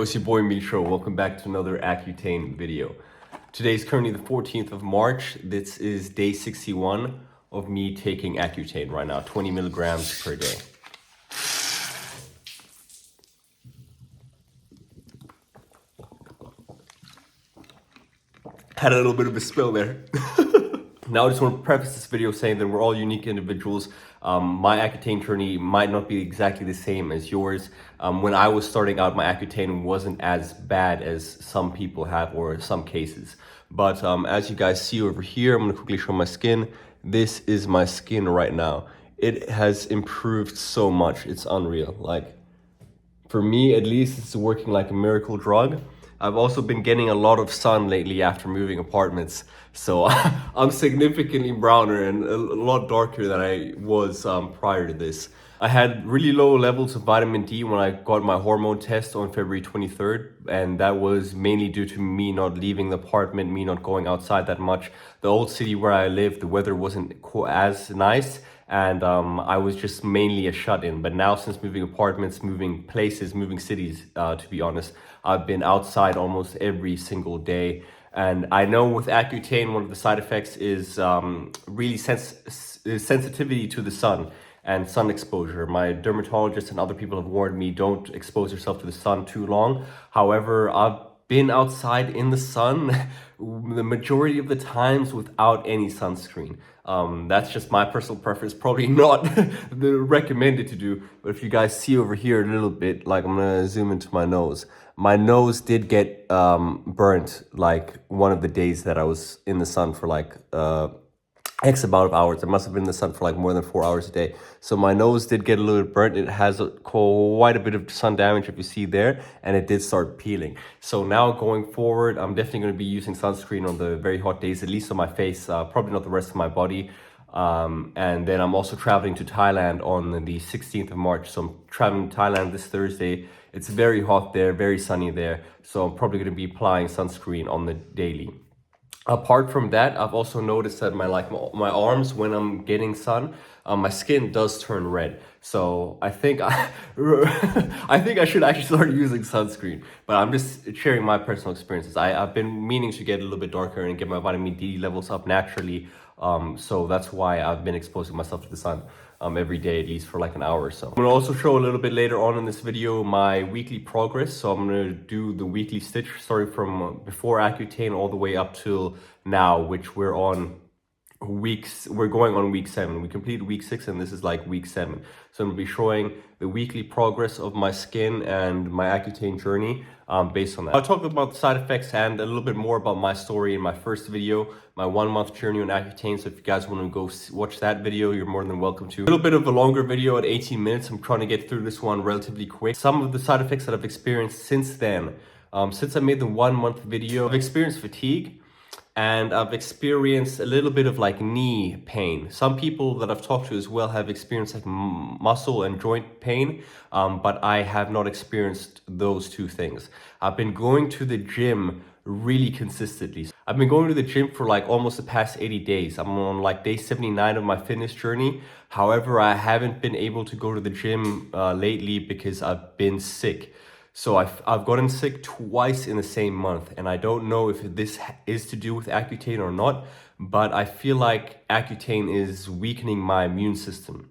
Yo, it's your boy Mitro. Welcome back to another Accutane video. Today is currently the 14th of March. This is day 61 of me taking Accutane right now, 20 milligrams per day. Had a little bit of a spill there. Now I just want to preface this video saying that we're all unique individuals. My Accutane journey might not be exactly the same as yours. When I was starting out, my Accutane wasn't as bad as some people have or some cases. But as you guys see over here, I'm going to quickly show my skin. This is my skin right now. It has improved so much. It's unreal. Like, for me, at least, it's working like a miracle drug. I've also been getting a lot of sun lately after moving apartments, so I'm significantly browner and a lot darker than I was prior to this. I had really low levels of vitamin D when I got my hormone test on February 23rd, and that was mainly due to me not leaving the apartment, me not going outside that much. The old city where I lived, the weather wasn't as nice, and I was just mainly a shut-in. But now, since moving apartments, moving places, moving cities, to be honest, I've been outside almost every single day. And I know with Accutane, one of the side effects is really sensitivity to the sun and sun exposure. My dermatologist and other people have warned me, don't expose yourself to the sun too long. However, I've been outside in the sun the majority of the times without any sunscreen. That's just my personal preference, probably not the recommended to do. But if you guys see over here a little bit, like I'm gonna zoom into my nose. My nose did get burnt like one of the days that I was in the sun for like X amount of hours. I must have been in the sun for like more than 4 hours a day. So my nose did get a little bit burnt. It has quite a bit of sun damage, if you see there, and it did start peeling. So now going forward, I'm definitely going to be using sunscreen on the very hot days, at least on my face, probably not the rest of my body. And then I'm also traveling to Thailand on the 16th of March. So I'm traveling to Thailand this Thursday. It's very hot there, very sunny there. So I'm probably going to be applying sunscreen on the daily. Apart from that, I've also noticed that my arms, when I'm getting sun, my skin does turn red. So I think I should actually start using sunscreen. But I'm just sharing my personal experiences. I've been meaning to get a little bit darker and get my vitamin D levels up naturally. So that's why I've been exposing myself to the sun every day, at least for like an hour or so. I'm gonna also show a little bit later on in this video my weekly progress. So I'm gonna do the weekly stitch, starting from before Accutane all the way up till now, which we're going on week 7. We completed week 6 and this is like week 7. So I'm gonna be showing the weekly progress of my skin and my Accutane journey based on that. I'll talk about the side effects and a little bit more about my story in my first video, my 1-month journey on Accutane. So if you guys want to go watch that video, you're more than welcome to. A little bit of a longer video at 18 minutes. I'm trying to get through this one relatively quick. Some of the side effects that I've experienced since then, since I made the 1-month video, I've experienced fatigue. And I've experienced a little bit of like knee pain. Some people that I've talked to as well have experienced like muscle and joint pain, but I have not experienced those two things. I've been going to the gym really consistently. I've been going to the gym for like almost the past 80 days. I'm on like day 79 of my fitness journey. However, I haven't been able to go to the gym lately because I've been sick. So I've gotten sick twice in the same month, and I don't know if this is to do with Accutane or not, but I feel like Accutane is weakening my immune system.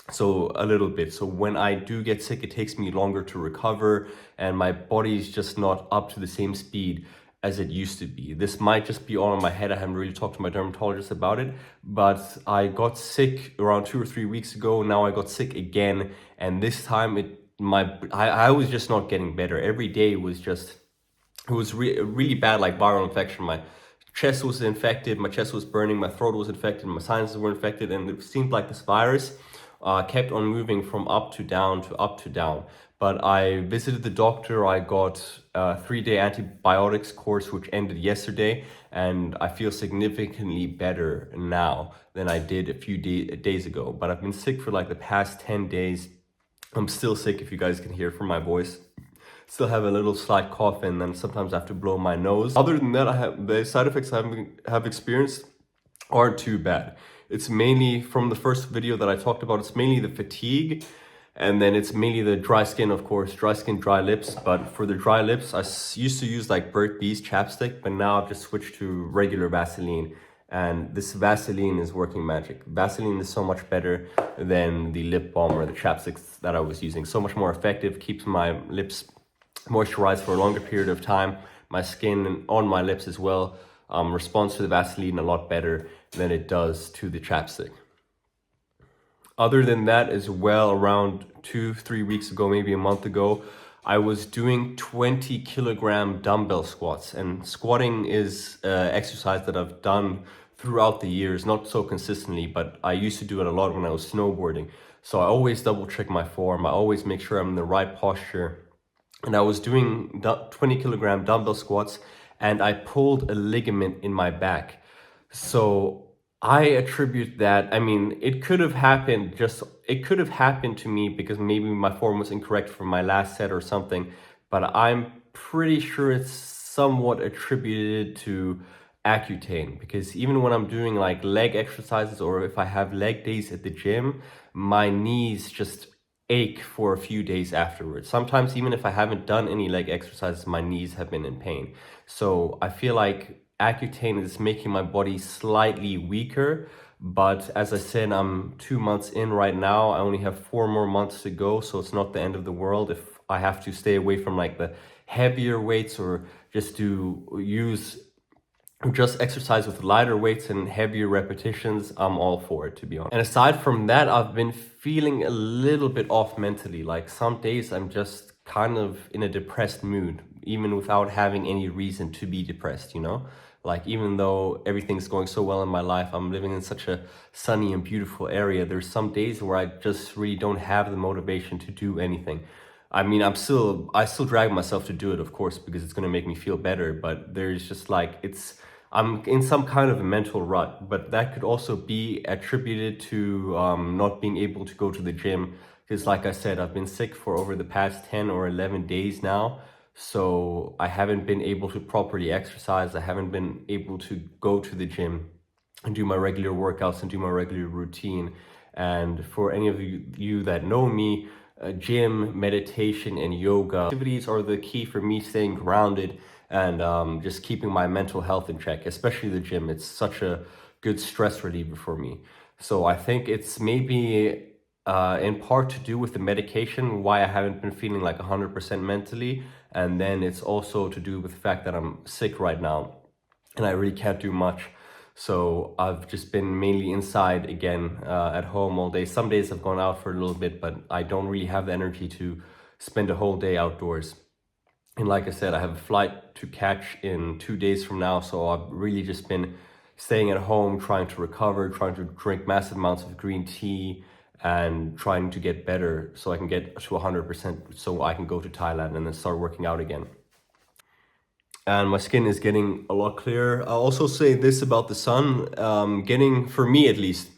So a little bit. So when I do get sick, it takes me longer to recover, and my body is just not up to the same speed as it used to be. This might just be all in my head. I haven't really talked to my dermatologist about it, but I got sick around 2 or 3 weeks ago. Now I got sick again, and this time I was just not getting better. Every day was just, it was really bad, like viral infection. My chest was infected, my chest was burning, my throat was infected, my sinuses were infected, and it seemed like this virus kept on moving from up to down to up to down. But I visited the doctor. I got a 3-day antibiotics course, which ended yesterday, and I feel significantly better now than I did a few days ago. But I've been sick for like the past 10 days. I'm still sick, if you guys can hear from my voice. Still have a little slight cough, and then sometimes I have to blow my nose. Other than that, the side effects I have experienced aren't too bad. It's mainly from the first video that I talked about. It's mainly the fatigue And then it's mainly the dry skin, of course, dry skin, dry lips. But for the dry lips, used to use like Burt's Bees chapstick, but now I've just switched to regular Vaseline. And this Vaseline is working magic. Vaseline is so much better than the lip balm or the chapsticks that I was using. So much more effective, keeps my lips moisturized for a longer period of time. My skin on my lips as well responds to the Vaseline a lot better than it does to the chapstick. Other than that as well, around 2-3 weeks ago, maybe a month ago, I was doing 20 kilogram dumbbell squats. And squatting is an exercise that I've done throughout the years, not so consistently, but I used to do it a lot when I was snowboarding. So I always double check my form. I always make sure I'm in the right posture. And I was doing 20 kilogram dumbbell squats, and I pulled a ligament in my back. So I attribute that, I mean, it could have happened to me because maybe my form was incorrect for my last set or something, but I'm pretty sure it's somewhat attributed to Accutane, because even when I'm doing like leg exercises or if I have leg days at the gym, my knees just ache for a few days afterwards. Sometimes even if I haven't done any leg exercises, my knees have been in pain. So I feel like Accutane is making my body slightly weaker, but as I said, I'm 2 months in right now. I only have 4 more months to go, so it's not the end of the world if I have to stay away from like the heavier weights or just exercise with lighter weights and heavier repetitions. I'm all for it, to be honest. And aside from that, I've been feeling a little bit off mentally. Like some days I'm just kind of in a depressed mood, even without having any reason to be depressed, you know? Like even though everything's going so well in my life, I'm living in such a sunny and beautiful area, there's some days where I just really don't have the motivation to do anything. I mean, I still drag myself to do it, of course, because it's going to make me feel better, but there's just like, I'm in some kind of a mental rut, but that could also be attributed to not being able to go to the gym. Because like I said, I've been sick for over the past 10 or 11 days now. So I haven't been able to properly exercise. I haven't been able to go to the gym and do my regular workouts and do my regular routine. And for any of you that know me, gym, meditation, and yoga activities are the key for me staying grounded and just keeping my mental health in check, especially the gym. It's such a good stress reliever for me. So I think it's maybe in part to do with the medication, why I haven't been feeling like 100% mentally. And then it's also to do with the fact that I'm sick right now and I really can't do much. So I've just been mainly inside again, at home all day. Some days I've gone out for a little bit, but I don't really have the energy to spend a whole day outdoors. And like I said, I have a flight to catch in 2 days from now. So I've really just been staying at home, trying to recover, trying to drink massive amounts of green tea and trying to get better so I can get to 100% so I can go to Thailand and then start working out again. And my skin is getting a lot clearer. I'll also say this about the sun, for me at least,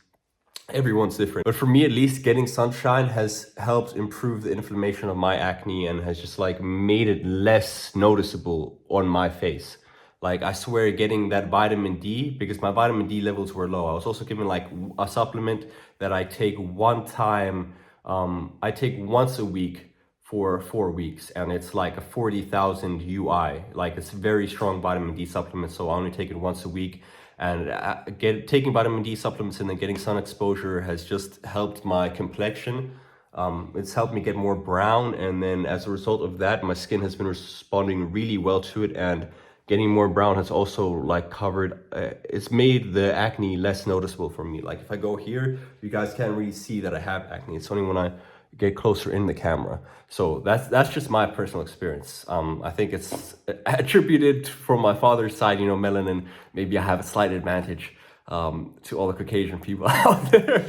everyone's different, but for me at least, getting sunshine has helped improve the inflammation of my acne and has just like made it less noticeable on my face. Like I swear, getting that vitamin D, because my vitamin D levels were low. I was also given like a supplement that I take I take once a week for 4 weeks, and it's like a 40,000 UI. Like it's a very strong vitamin D supplement, so I only take it once a week. And taking vitamin D supplements and then getting sun exposure has just helped my complexion. It's helped me get more brown, and then as a result of that, my skin has been responding really well to it. And getting more brown has also like it's made the acne less noticeable for me. Like if I go here, you guys can't really see that I have acne. It's only when I get closer in the camera. So that's just my personal experience. I think it's attributed from my father's side, you know, melanin. Maybe I have a slight advantage to all the Caucasian people out there.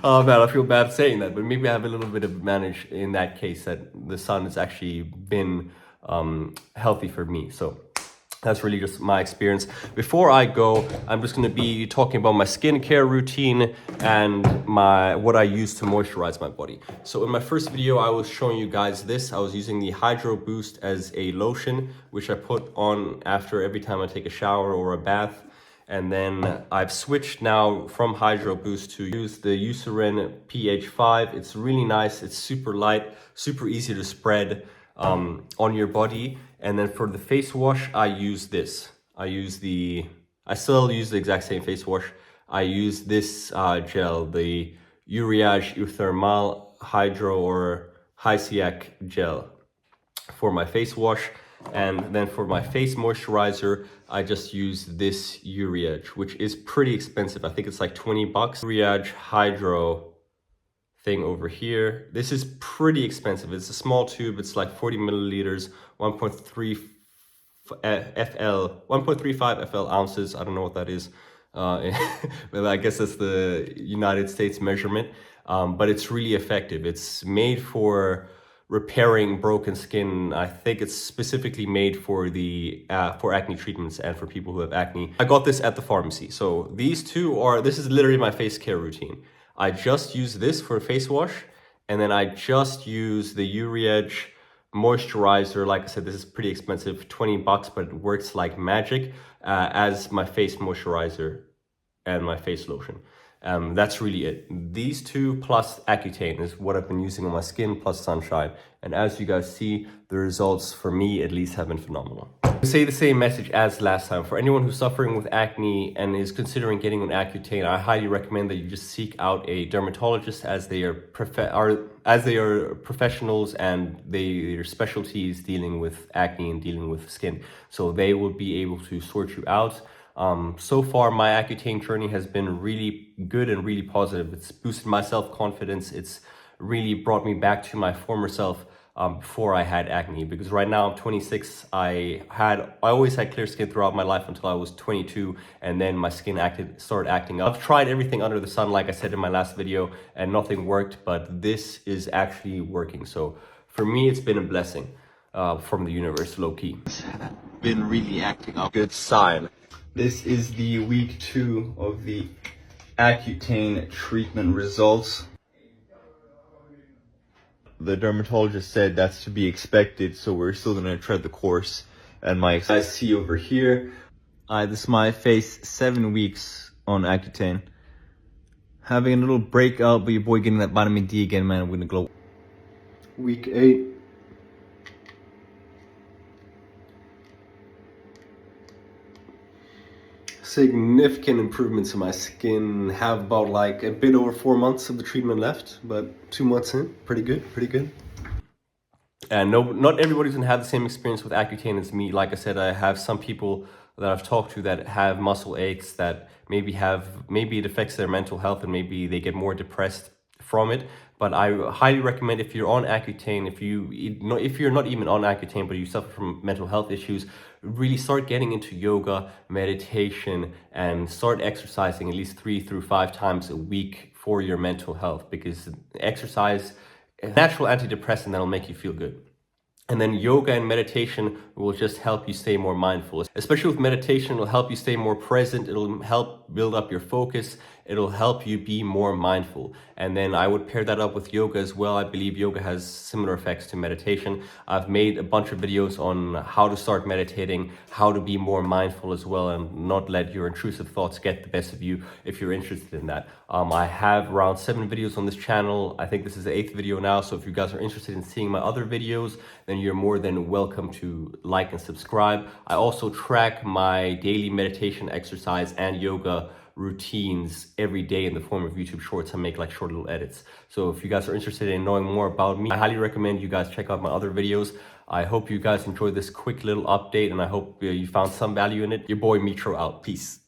Oh man, I feel bad saying that, but maybe I have a little bit of advantage in that case, that the sun has actually been healthy for me. So that's really just my experience. Before I go, I'm just going to be talking about my skincare routine and what I use to moisturize my body. So in my first video, I was showing you guys this. I was using the Hydro Boost as a lotion, which I put on after every time I take a shower or a bath. And then I've switched now from Hydro Boost to use the Eucerin pH5. It's really nice. It's super light, super easy to spread on your body. And then for the face wash, I use this. I still use the exact same face wash. I use this gel, the Uriage Euthermal Hydro or Hysiac gel for my face wash. And then for my face moisturizer, I just use this Uriage, which is pretty expensive. I think it's like 20 bucks. Uriage Hydro thing over here. This is pretty expensive. It's a small tube. It's like 40 milliliters, 1.35 FL ounces. I don't know what that is. But I guess that's the United States measurement. But it's really effective. It's made for repairing broken skin. I think it's specifically made for the for acne treatments and for people who have acne. I got this at the pharmacy. So these two are, this is literally my face care routine. I just use this for a face wash, and then I just use the Uriage moisturizer. Like I said, this is pretty expensive, 20 bucks, but it works like magic as my face moisturizer and my face lotion. That's really it. These two plus Accutane is what I've been using on my skin, plus sunshine. And as you guys see, the results for me at least have been phenomenal. To say the same message as last time, for anyone who's suffering with acne and is considering getting on Accutane, I highly recommend that you just seek out a dermatologist, as they are professionals and their specialty is dealing with acne and dealing with skin. So they will be able to sort you out. So far, my Accutane journey has been really good and really positive. It's boosted my self-confidence. It's really brought me back to my former self before I had acne. Because right now I'm 26. I always had clear skin throughout my life until I was 22, and then my skin started acting up. I've tried everything under the sun, like I said in my last video, and nothing worked. But this is actually working. So for me, it's been a blessing from the universe, low key. It's been really acting up. Good sign. This is the week 2 of the Accutane treatment results. The dermatologist said that's to be expected, so we're still gonna tread the course. And my guys see over here, this is my face 7 weeks on Accutane. Having a little breakout, but your boy getting that vitamin D again, man. I'm gonna glow. Week 8. Significant improvements in my skin. Have about like a bit over 4 months of the treatment left, but 2 months in, pretty good. And no, not everybody's gonna have the same experience with Accutane as me. Like I said, I have some people that I've talked to that have muscle aches, that maybe it affects their mental health, and maybe they get more depressed from it. But I highly recommend, if you're on Accutane, if you're not even on Accutane, but you suffer from mental health issues, really start getting into yoga, meditation, and start exercising at least 3 through 5 times a week for your mental health, because exercise, a natural antidepressant that'll make you feel good. And then yoga and meditation will just help you stay more mindful. Especially with meditation, it'll help you stay more present. It'll help build up your focus. It'll help you be more mindful. And then I would pair that up with yoga as well. I believe yoga has similar effects to meditation. I've made a bunch of videos on how to start meditating, how to be more mindful as well, and not let your intrusive thoughts get the best of you if you're interested in that. I have around 7 videos on this channel. I think this is the 8th video now. So if you guys are interested in seeing my other videos, then you're more than welcome to like and subscribe. I also track my daily meditation, exercise, and yoga routines every day in the form of YouTube shorts. I make like short little edits. So if you guys are interested in knowing more about me, I highly recommend you guys check out my other videos. I hope you guys enjoyed this quick little update, and I hope you found some value in it. Your boy Mitro out. Peace.